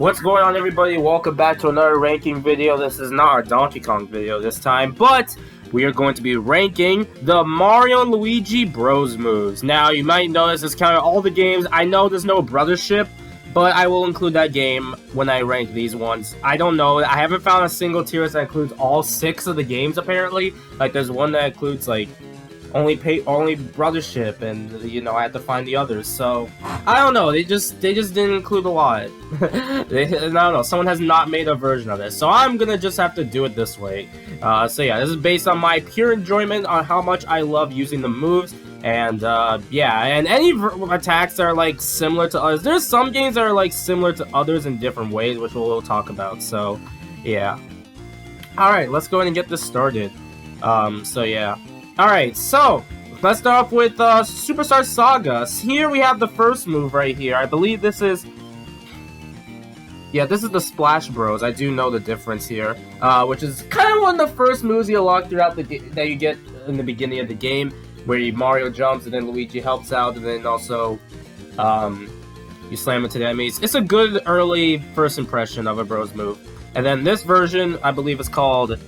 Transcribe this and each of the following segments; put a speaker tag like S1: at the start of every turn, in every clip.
S1: What's going on, everybody? Welcome back to another ranking video. This is not our Donkey Kong video this time, but we are going to be ranking the Mario and Luigi Bros moves. Now, you might notice it's counting all the games. I know there's no Brothership, but I will include that game when I rank these ones. I don't know. I haven't found a single tier that includes all 6 of the games, apparently. Like, there's one that includes, like, only Brothership, and I have to find the others. So I don't know. They just didn't include a lot. I don't know. Someone has not made a version of this, so I'm gonna just have to do it this way. So yeah, this is based on my pure enjoyment on how much I love using the moves, and yeah, and any attacks that are like similar to others. There's some games that are like similar to others in different ways, which we'll talk about. So yeah. All right, let's go ahead and get this started. So yeah. Alright, so let's start off with Superstar Saga. Here we have the first move right here. I believe this is... Yeah, this is the Splash Bros. I do know the difference here. Which is kind of one of the first moves you unlock throughout the that you get in the beginning of the game, where Mario jumps and then Luigi helps out, and then also you slam into the enemies. It's a good early first impression of a Bros move. And then this version, I believe, is called...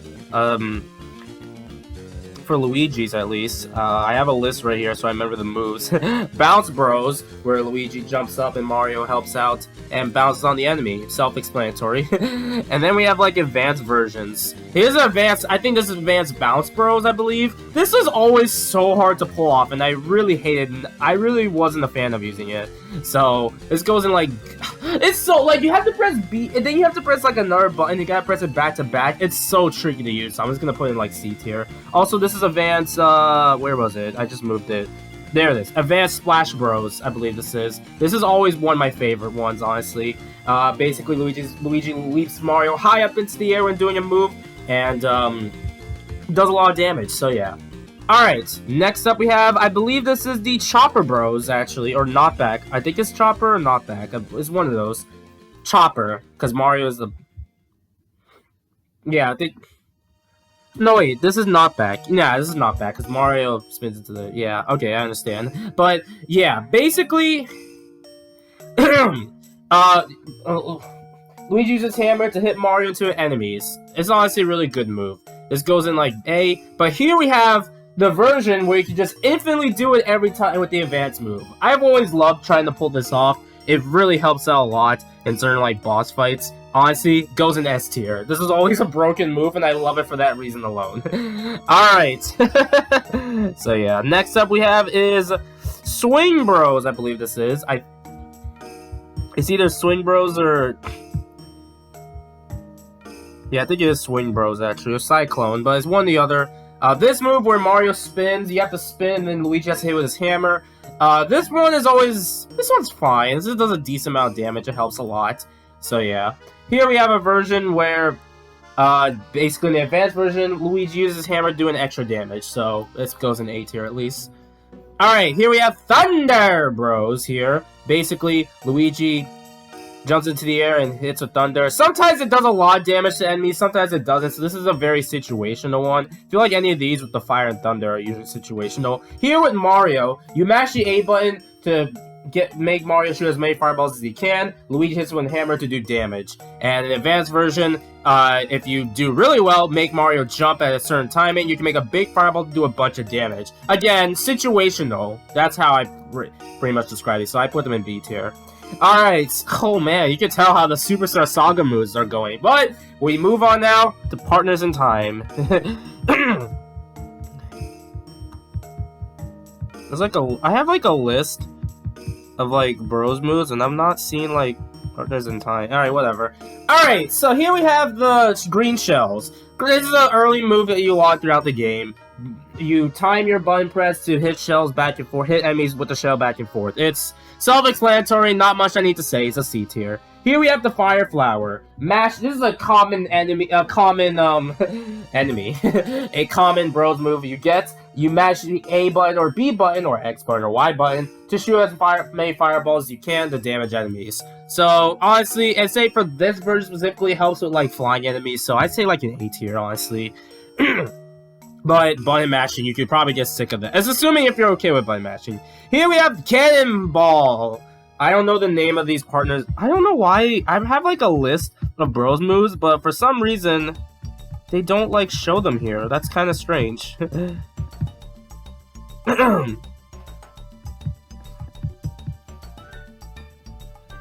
S1: for Luigi's at least. I have a list right here so I remember the moves. Bounce Bros, where Luigi jumps up and Mario helps out and bounces on the enemy. Self-explanatory. And then we have like advanced versions. Here's advanced, I think this is advanced Bounce Bros, I believe. This is always so hard to pull off and I really hated, I really wasn't a fan of using it. So this goes in like, it's so like you have to press B and then you have to press like another button. You gotta press it back to back. It's so tricky to use. So I'm just gonna put it in like C tier. Also, this is advanced. Where was it? I just moved it. There it is. Advanced Splash Bros. I believe this is. This is always one of my favorite ones, honestly. Basically, Luigi leaps Mario high up into the air when doing a move and does a lot of damage. So yeah. Alright, next up we have, I believe this is the Chopper Bros, actually, or Knockback. I think it's Chopper or Knockback. It's one of those. Chopper, because Mario is the... Yeah, I think... No, wait, this is Knockback. Yeah, this is Knockback, because Mario spins into the... Yeah, okay, I understand. But, yeah, basically... Luigi uses hammer to hit Mario into enemies. It's honestly a really good move. This goes in, like, A, but here we have... the version where you can just infinitely do it every time with the advanced move. I've always loved trying to pull this off. It really helps out a lot in certain like boss fights. Honestly, goes in S tier. This is always a broken move and I love it for that reason alone. Alright. So yeah, next up we have is Swing Bros, I believe this is. It's either Swing Bros or... Yeah, I think it is Swing Bros actually, or Cyclone, but it's one or the other. This move where Mario spins, you have to spin, and then Luigi has to hit with his hammer. This one's fine. This does a decent amount of damage. It helps a lot. So yeah. Here we have a version where, basically in the advanced version, Luigi uses his hammer doing extra damage. So this goes in A tier at least. Alright, here we have Thunder Bros here. Basically, Luigi jumps into the air and hits with thunder. Sometimes it does a lot of damage to enemies, sometimes it doesn't, so this is a very situational one. I feel like any of these with the fire and thunder are usually situational. Here with Mario, you mash the A button to make Mario shoot as many fireballs as he can. Luigi hits with a hammer to do damage. And in the advanced version, if you do really well, make Mario jump at a certain timing, you can make a big fireball to do a bunch of damage. Again, situational. That's how I pretty much describe these, so I put them in B tier. Alright, oh man, you can tell how the Superstar Saga moves are going. But we move on now to Partners in Time. I have like a list of like Bros moves, and I'm not seeing like Partners in Time. Alright, whatever. Alright, so here we have the green shells. This is an early move that you lock throughout the game. You time your button press to hit shells back and forth, hit enemies with the shell back and forth. It's self-explanatory, not much I need to say, it's a C tier. Here we have the Fire Flower. Mash, this is a common enemy, a common Bros move you get. You mash the A button or B button or X button or Y button to shoot as many fireballs as you can to damage enemies. So, honestly, I'd say for this version specifically, it helps with like flying enemies, so I'd say like an A tier, honestly. But button mashing, you could probably get sick of that. It's assuming if you're okay with button mashing. Here we have Cannonball. I don't know the name of these partners. I don't know why. I have like a list of bros moves, but for some reason, they don't like show them here. That's kind of strange.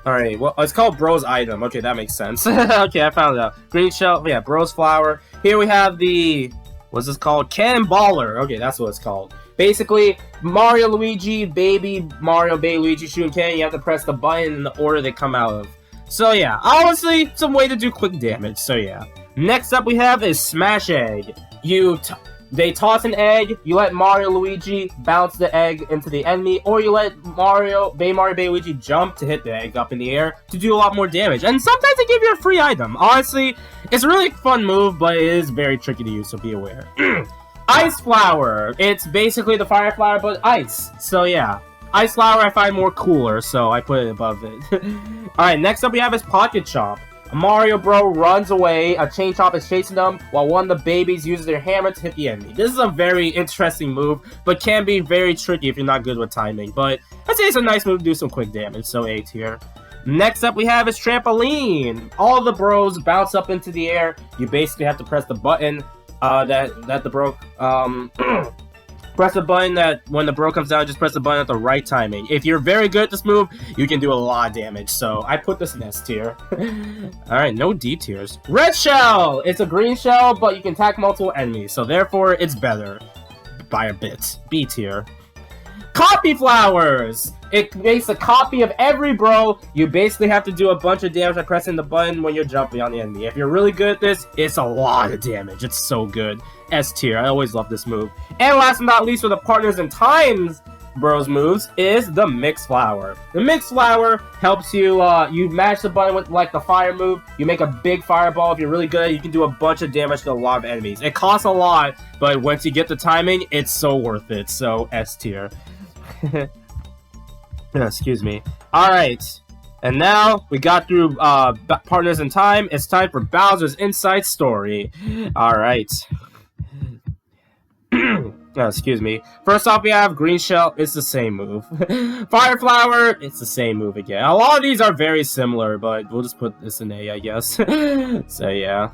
S1: Alright, well, it's called Bros Item. Okay, that makes sense. Okay, I found it out. Green Shell, yeah, Bros Flower. Here we have the... What's this called? Cannonballer. Okay, that's what it's called. Basically, Mario, Luigi, Baby Mario, Baby Luigi, shooting cannon. You have to press the button in the order they come out of. So yeah, honestly, some way to do quick damage. So yeah. Next up we have is Smash Egg. They toss an egg, you let Mario Luigi bounce the egg into the enemy, or you let Mario, Baby Luigi jump to hit the egg up in the air to do a lot more damage. And sometimes they give you a free item. Honestly, it's a really fun move, but it is very tricky to use, so be aware. Ice Flower. It's basically the Fire Flower, but ice. So yeah. Ice Flower I find more cooler, so I put it above it. Alright, next up we have is Pocket Chomp. A Mario Bro runs away, a Chain Chomp is chasing them, while one of the babies uses their hammer to hit the enemy. This is a very interesting move, but can be very tricky if you're not good with timing. But I'd say it's a nice move to do some quick damage, so A tier. Next up we have is Trampoline. All the bros bounce up into the air. You basically have to press the button that the bro... press the button that when the bro comes down, just press the button at the right timing. If you're very good at this move, you can do a lot of damage. So I put this in S tier. Alright, no D tiers. Red Shell! It's a green shell, but you can attack multiple enemies. So therefore, it's better by a bit. B tier. Copy Flowers! It makes a copy of every bro. You basically have to do a bunch of damage by pressing the button when you're jumping on the enemy. If you're really good at this, it's a lot of damage. It's so good. S tier. I always love this move. And last but not least, for the partners and times bros moves is the Mix Flower. The Mix Flower helps you, you match the button with like the fire move. You make a big fireball. If you're really good, you can do a bunch of damage to a lot of enemies. It costs a lot, but once you get the timing, it's so worth it. So S tier. Excuse me. Alright. And now, we got through partners in time. It's time for Bowser's Inside Story. Alright. Excuse me. First off, we have Green Shell. It's the same move. Fire Flower. It's the same move again. A lot of these are very similar, but we'll just put this in A, I guess. So, yeah.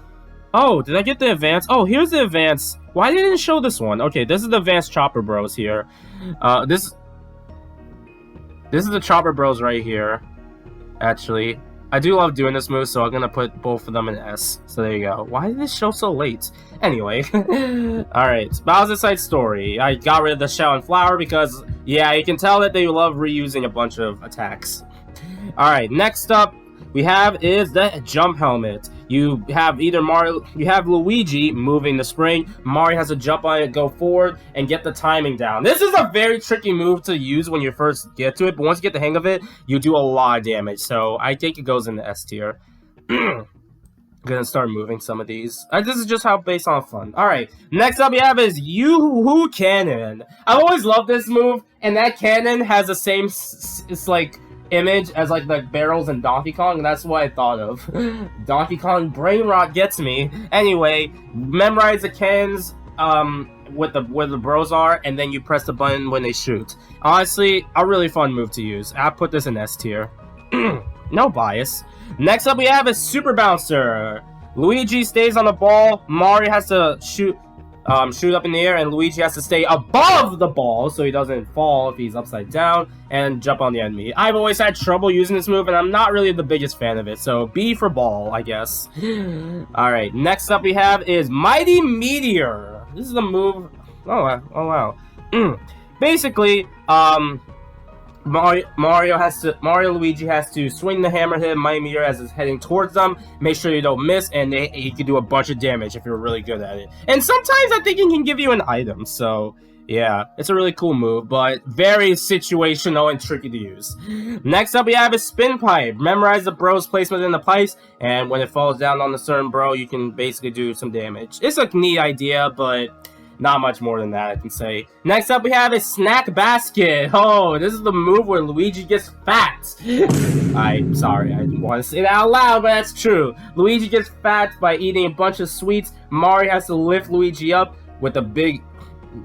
S1: Oh, did I get the advance? Oh, here's the advance. Why didn't it show this one? Okay, this is the advanced Chopper Bros here. This is the Chopper Bros right here, actually. I do love doing this move, so I'm gonna put both of them in S. So there you go. Why did this show so late? Anyway. Alright, Bowser's Inside Story. I got rid of the shell and flower because, yeah, you can tell that they love reusing a bunch of attacks. Alright, next up we have is the Jump Helmet. You have either Luigi moving the spring. Mario has to jump on it, go forward, and get the timing down. This is a very tricky move to use when you first get to it, but once you get the hang of it, you do a lot of damage. So I think it goes in the S tier. I'm gonna start moving some of these. This is just how based on fun. Alright, next up we have is Yoo-Hoo Cannon. I've always loved this move, and that cannon has the same, it's like, image as like the barrels in Donkey Kong, and that's what I thought of. Donkey Kong brain rot gets me. Anyway, memorize the cannons where the bros are, and then you press the button when they shoot. Honestly, a really fun move to use. I put this in S tier. No bias. Next up we have is Super Bouncer. Luigi stays on the ball. Mario has to shoot up in the air, and Luigi has to stay above the ball so he doesn't fall if he's upside down and jump on the enemy. I've always had trouble using this move, and I'm not really the biggest fan of it, so B for ball, I guess. Alright, next up we have is Mighty Meteor. This is the move... Oh wow. Basically, Luigi has to swing the hammer, hit Mighty Meteor as it's heading towards them. Make sure you don't miss, and he can do a bunch of damage if you're really good at it. And sometimes I think he can give you an item, so yeah, it's a really cool move, but very situational and tricky to use. Next up we have is Spin Pipe. Memorize the bro's placement in the pipes, and when it falls down on a certain bro, you can basically do some damage. It's a neat idea, but not much more than that, I can say. Next up, we have a Snack Basket. Oh, this is the move where Luigi gets fat. I'm sorry, I didn't want to say that out loud, but that's true. Luigi gets fat by eating a bunch of sweets. Mario has to lift Luigi up with a big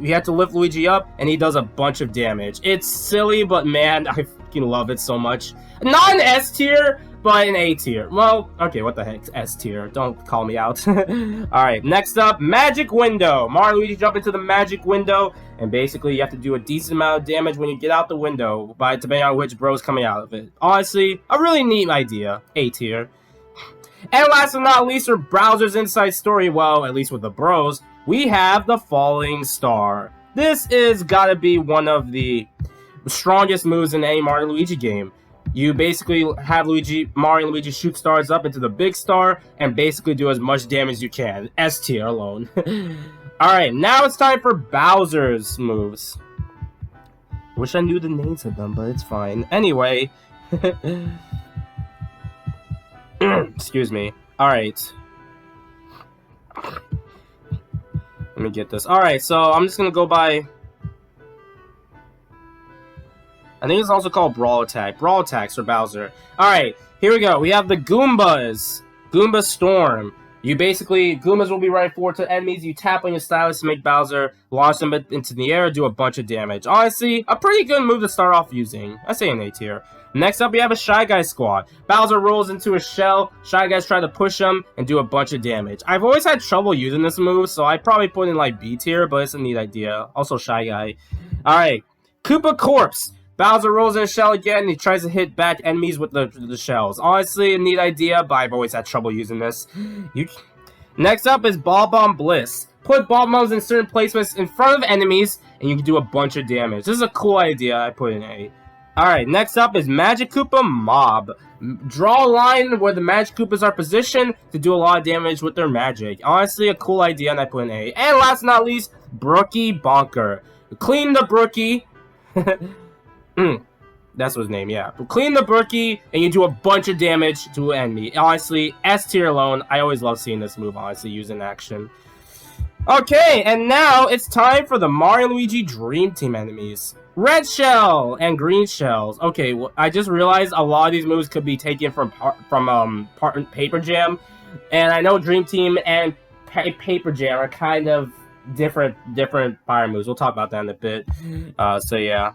S1: You have to lift Luigi up, and he does a bunch of damage. It's silly, but man, I fucking love it so much. Not an S tier, but an A tier. Well, okay, what the heck, S tier. Don't call me out. Alright, next up, Magic Window. Mario and Luigi jump into the Magic Window, and basically you have to do a decent amount of damage when you get out the window, depending on which bro's coming out of it. Honestly, a really neat idea. A tier. And last but not least, for Bowser's Inside Story, well, at least with the bros, we have the Falling Star. This is gotta be one of the strongest moves in any Mario Luigi game. You basically have Mario and Luigi shoot stars up into the big star and basically do as much damage as you can. S tier alone. Alright, now it's time for Bowser's moves. Wish I knew the names of them, but it's fine. Anyway. Excuse me. Alright. Let me get this. Alright, so I'm just gonna go by... I think it's also called Brawl Attack. Brawl Attacks for Bowser. Alright, here we go. We have the Goombas. Goomba Storm. You basically... Goombas will be right forward to enemies. You tap on your stylus to make Bowser launch them into the air, do a bunch of damage. Honestly, a pretty good move to start off using. I say an A tier. Next up, we have a Shy Guy Squad. Bowser rolls into a shell. Shy Guys try to push him and do a bunch of damage. I've always had trouble using this move, so I probably put in like B tier, but it's a neat idea. Also Shy Guy. Alright. Koopa Corpse. Bowser rolls in a shell again, and he tries to hit back enemies with the shells. Honestly, a neat idea, but I've always had trouble using this. Next up is Ball Bomb Bliss. Put ball bombs in certain placements in front of enemies, and you can do a bunch of damage. This is a cool idea. I put in A. Alright, next up is Magic Koopa Mob. Draw a line where the Magic Koopas are positioned to do a lot of damage with their magic. Honestly, a cool idea, and I put in A. And last but not least, Brookie Bonker. Clean the Brookie. That's his name, yeah. Clean the Brookie, and you do a bunch of damage to an enemy. Honestly, S tier alone. I always love seeing this move, honestly, used in action. Okay, and now it's time for the Mario and Luigi Dream Team enemies. Red Shell and Green Shells. Okay, well, I just realized a lot of these moves could be taken from Paper Jam, and I know Dream Team and Paper Jam are kind of different fire moves. We'll talk about that in a bit. So yeah.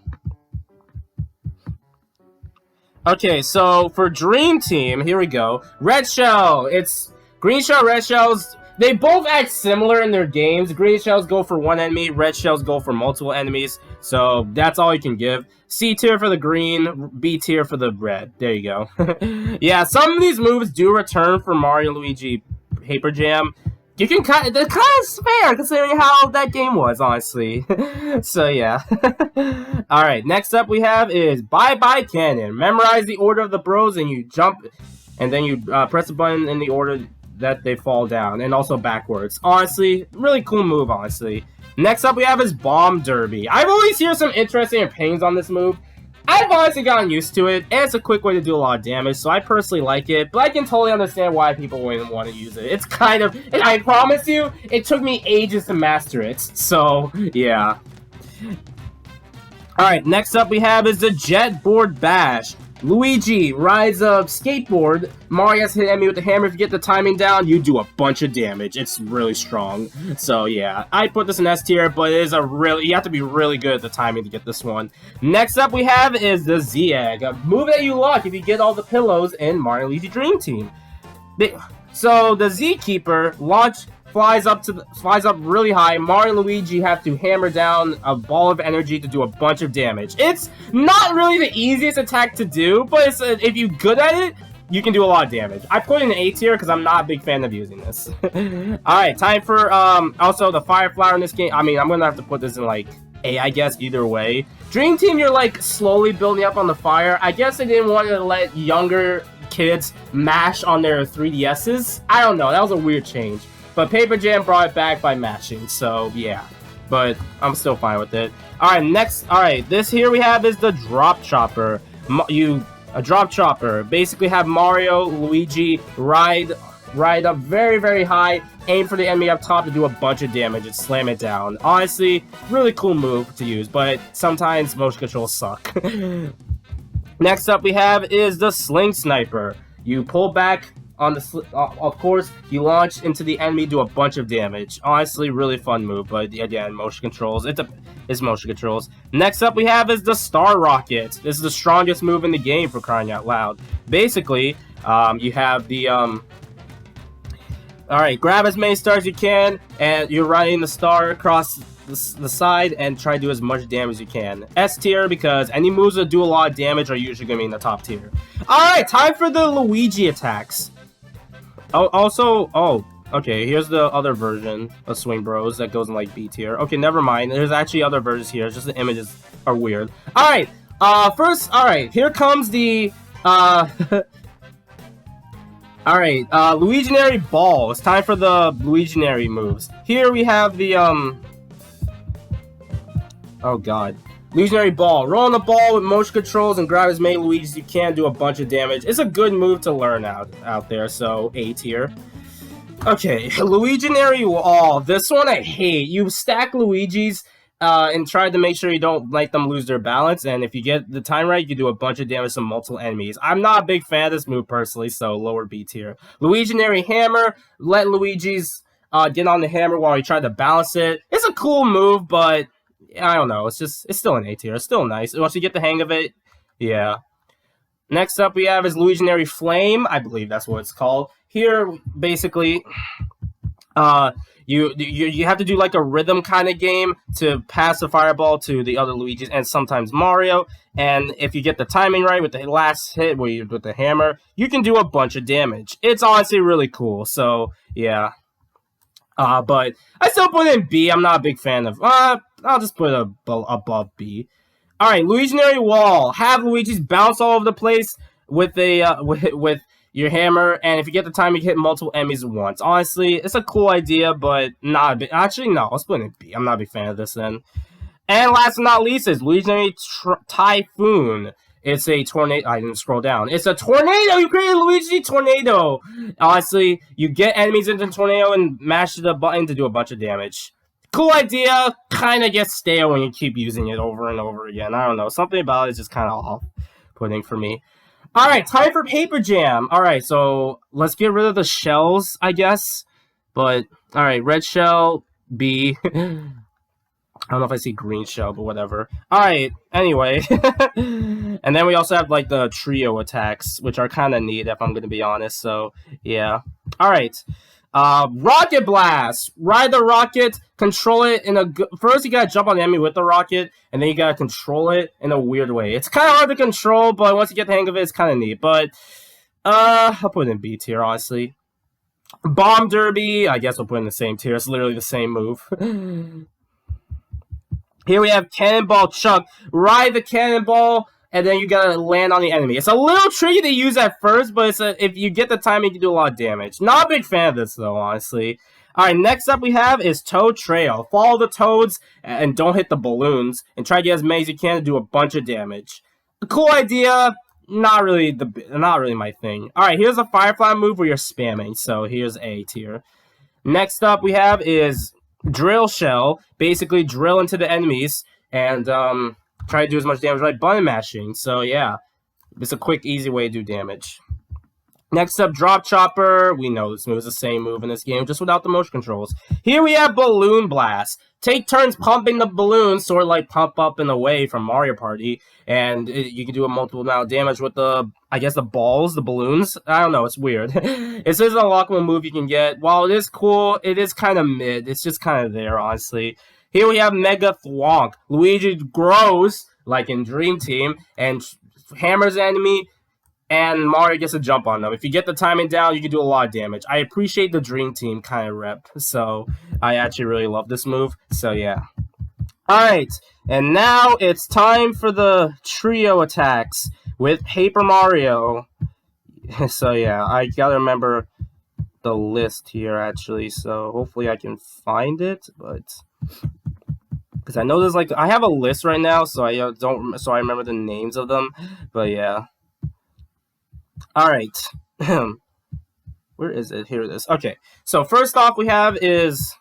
S1: Okay, so for Dream Team, here we go. Red Shell. It's Green Shell, Red Shells. They both act similar in their games. Green Shells go for one enemy, Red Shells go for multiple enemies. So that's all you can give. C tier for the green, B tier for the red. There you go. Yeah, some of these moves do return for Mario Luigi Paper Jam. You can kind of fair considering how that game was, honestly. So yeah. Alright, next up we have is Bye Bye Cannon. Memorize the order of the bros and you jump, and then you press the button in the order that they fall down, and also backwards. Honestly, really cool move, honestly. Next up we have is Bomb Derby. I've always heard some interesting opinions on this move. I've honestly gotten used to it, and it's a quick way to do a lot of damage, so I personally like it, but I can totally understand why people wouldn't want to use it. It's kind of, and I promise you, it took me ages to master it, so, yeah. Alright, next up we have is the Jet Board Bash. Luigi rides a skateboard. Mario has to hit enemy with the hammer. If you get the timing down, you do a bunch of damage. It's really strong. So yeah, I put this in S tier, but it is a really, you have to be really good at the timing to get this one. Next up we have is the Z-Egg, a move that you lock if you get all the pillows in Mario Luigi Dream Team. So the Z-Keeper flies up really high. Mario and Luigi have to hammer down a ball of energy to do a bunch of damage. It's not really the easiest attack to do, but it's, if you're good at it, you can do a lot of damage. I put it in A tier because I'm not a big fan of using this. Alright, time for also the Fire Flower in this game. I mean, I'm gonna have to put this in like A, I guess, either way. Dream Team, you're like slowly building up on the fire. I guess they didn't want to let younger kids mash on their 3DSs. I don't know, that was a weird change. But Paper Jam brought it back by mashing, so yeah. But I'm still fine with it. Alright, this here we have is the Drop Chopper. A Drop Chopper. Basically have Mario, Luigi ride up very, very high, aim for the enemy up top to do a bunch of damage and slam it down. Honestly, really cool move to use, but sometimes motion controls suck. Next up we have is the Sling Sniper. You pull back on the of course, you launch into the enemy, do a bunch of damage. Honestly, really fun move, but again, motion controls. It's motion controls. Next up we have is the Star Rocket. This is the strongest move in the game, for crying out loud. Basically, you have the Alright, grab as many stars as you can, and you're riding the star across the side and try to do as much damage as you can. S tier, because any moves that do a lot of damage are usually going to be in the top tier. Alright, time for the Luigi attacks. Okay, here's the other version of Swing Bros that goes in like B tier. Okay, never mind. There's actually other versions here. It's just the images are weird. Alright, here comes the Alright, Luiginary Ball. It's time for the Luiginary moves. Here we have the, oh god. Luiginary Ball. Roll on the ball with motion controls and grab as many Luigis as you can, do a bunch of damage. It's a good move to learn out there, so A tier. Okay, Luiginary Wall. This one I hate. You stack Luigis, and try to make sure you don't let them lose their balance, and if you get the time right, you do a bunch of damage to multiple enemies. I'm not a big fan of this move personally, so lower B tier. Luiginary Hammer. Let Luigi's get on the hammer while you try to balance it. It's a cool move, but I don't know. It's still an A tier. It's still nice. Once you get the hang of it, yeah. Next up we have is Luiginary Flame. I believe that's what it's called. Here, basically, you have to do like a rhythm kind of game to pass the fireball to the other Luigis and sometimes Mario. And if you get the timing right with the last hit with the hammer, you can do a bunch of damage. It's honestly really cool. So yeah. But I still put it in B. I'm not a big fan of. I'll just put it above B. All right, Luiginary Wall. Have Luigi's bounce all over the place with a with your hammer, and if you get the time, you can hit multiple enemies at once. Honestly, it's a cool idea, but not a big. Actually, no, I'll split it in B. I'm not a big fan of this then. And last but not least is Luiginary Typhoon. It's a tornado. I didn't scroll down. It's a tornado. You created Luigi Tornado. Honestly, you get enemies into the tornado and mash the button to do a bunch of damage. Cool idea. Kind of gets stale when you keep using it over and over again. I don't know. Something about it is just kind of off-putting for me. Alright, time for Paper Jam. Alright, so let's get rid of the shells, I guess. But, alright, red shell, B. I don't know if I see green shell, but whatever. Alright, anyway. And then we also have, like, the trio attacks, which are kind of neat, if I'm going to be honest. So, yeah. Alright. Rocket Blast! Ride the rocket, control it in a first you gotta jump on the enemy with the rocket, and then you gotta control it in a weird way. It's kind of hard to control, but once you get the hang of it, it's kind of neat. But, I'll put it in B tier, honestly. Bomb Derby, I guess I'll put it in the same tier. It's literally the same move. Here we have Cannonball Chuck. Ride the cannonball, and then you gotta land on the enemy. It's a little tricky to use at first, but if you get the time, you can do a lot of damage. Not a big fan of this, though, honestly. Alright, next up we have is Toad Trail. Follow the toads, and don't hit the balloons, and try to get as many as you can to do a bunch of damage. A cool idea, not really my thing. Alright, here's a Firefly move where you're spamming, so here's A tier. Next up we have is Drill Shell. Basically, drill into the enemies, and, try to do as much damage like button mashing. So yeah, it's a quick, easy way to do damage. Next up, Drop Chopper. We know this move is the same move in this game, just without the motion controls. Here we have Balloon Blast. Take turns pumping the balloons, sort of like Pump Up and Away from Mario Party. And you can do a multiple amount of damage with the, I guess, the balls, the balloons. I don't know, it's weird. This is a lockable move you can get. While it is cool, it is kind of mid. It's just kind of there, honestly. Here we have Mega Thwonk. Luigi grows, like in Dream Team, and hammers the enemy, and Mario gets a jump on them. If you get the timing down, you can do a lot of damage. I appreciate the Dream Team kind of rep, so I actually really love this move. So yeah. Alright, and now it's time for the trio attacks with Paper Mario. So yeah, I gotta remember the list here actually, so hopefully I can find it, but because I know there's like I have a list right now, so I remember the names of them, but yeah. All right, where is it? Here it is. Okay, so first off we have is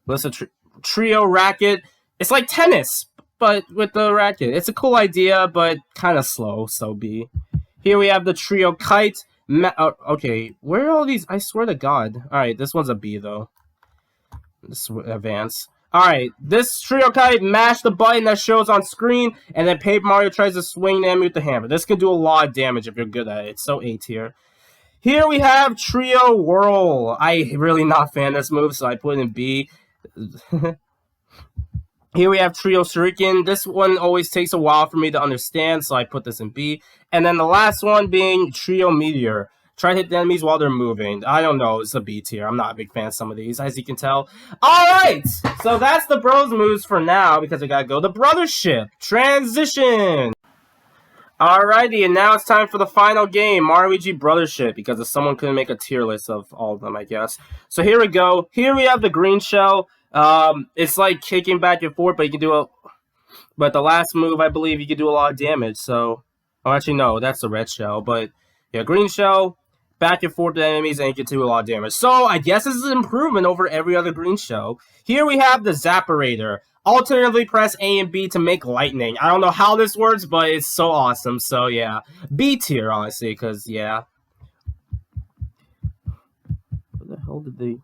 S1: what's a trio racket. It's like tennis, but with the racket. It's a cool idea, but kind of slow. So B. Here we have the trio kite. Okay, where are all these? I swear to God. Alright, this one's a B, though. Let's advance. Alright, this trio kite, mash the button that shows on screen, and then Paper Mario tries to swing the enemy with the hammer. This can do a lot of damage if you're good at it. It's so A tier. Here we have Trio Whirl. I really not a fan of this move, so I put it in B. Here we have Trio Shuriken. This one always takes a while for me to understand, so I put this in B. And then the last one being Trio Meteor. Try to hit the enemies while they're moving. I don't know, it's a B tier. I'm not a big fan of some of these, as you can tell. Alright! So that's the bros moves for now, because I gotta go to Brothership. Transition! Alrighty, and now it's time for the final game, Mario Luigi Brothership, because if someone couldn't make a tier list of all of them, I guess. So here we go. Here we have the green shell. It's like kicking back and forth, but you can do but the last move, I believe, you can do a lot of damage, so... Oh, actually, no, that's the red shell, but... Yeah, green shell, back and forth to enemies, and you can do a lot of damage. So, I guess this is an improvement over every other green shell. Here we have the Zapparator. Alternatively, press A and B to make lightning. I don't know how this works, but it's so awesome. So, yeah. B tier, honestly, because, yeah. What the hell did they...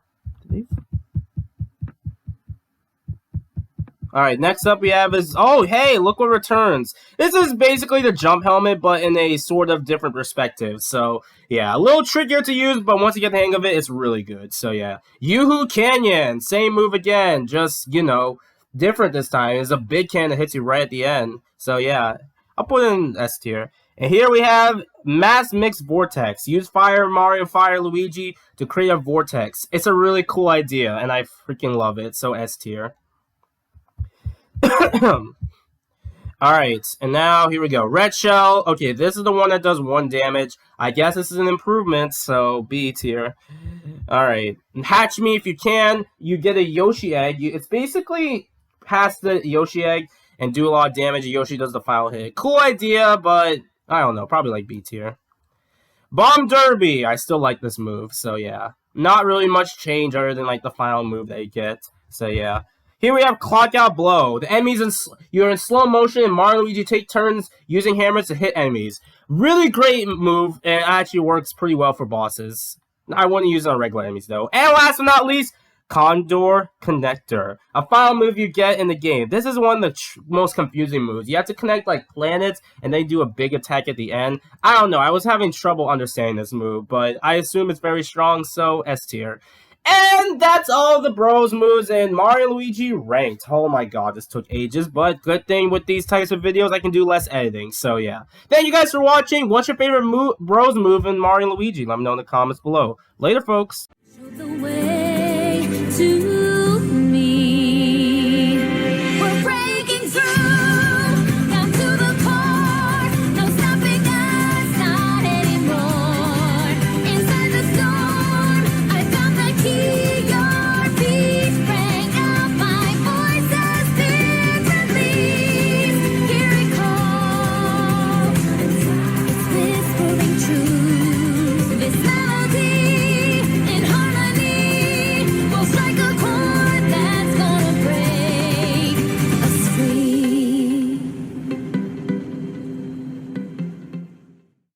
S1: Alright, next up we have is... Oh, hey, look what returns. This is basically the jump helmet, but in a sort of different perspective. So, yeah, a little trickier to use, but once you get the hang of it, it's really good. So, yeah. Yoo-Hoo Canyon. Same move again. Just, you know, different this time. It's a big cannon that hits you right at the end. So, yeah. I'll put it in S tier. And here we have Mass Mix Vortex. Use Fire Mario, Fire Luigi to create a vortex. It's a really cool idea, and I freaking love it. So, S tier. Alright, and now here we go. Red shell. Okay, this is the one that does 1 damage. I guess this is an improvement, so B tier. Alright. Hatch me if you can. You get a Yoshi egg. It's basically pass the Yoshi egg and do a lot of damage. Yoshi does the final hit. Cool idea, but I don't know. Probably like B tier. Bomb Derby. I still like this move, so yeah. Not really much change other than like the final move that you get. So yeah. Here we have Clock Out Blow. The enemies you're in slow motion, and Mario and Luigi take turns using hammers to hit enemies. Really great move, and it actually works pretty well for bosses. I wouldn't use it on regular enemies though. And last but not least, Condor Connector. A final move you get in the game. This is one of the most confusing moves. You have to connect like planets, and then do a big attack at the end. I don't know. I was having trouble understanding this move, but I assume it's very strong, so S tier. And that's all the bros moves in Mario Luigi Ranked. Oh my god, this took ages, but good thing with these types of videos, I can do less editing, so yeah. Thank you guys for watching. What's your favorite bros move in Mario Luigi? Let me know in the comments below. Later, folks.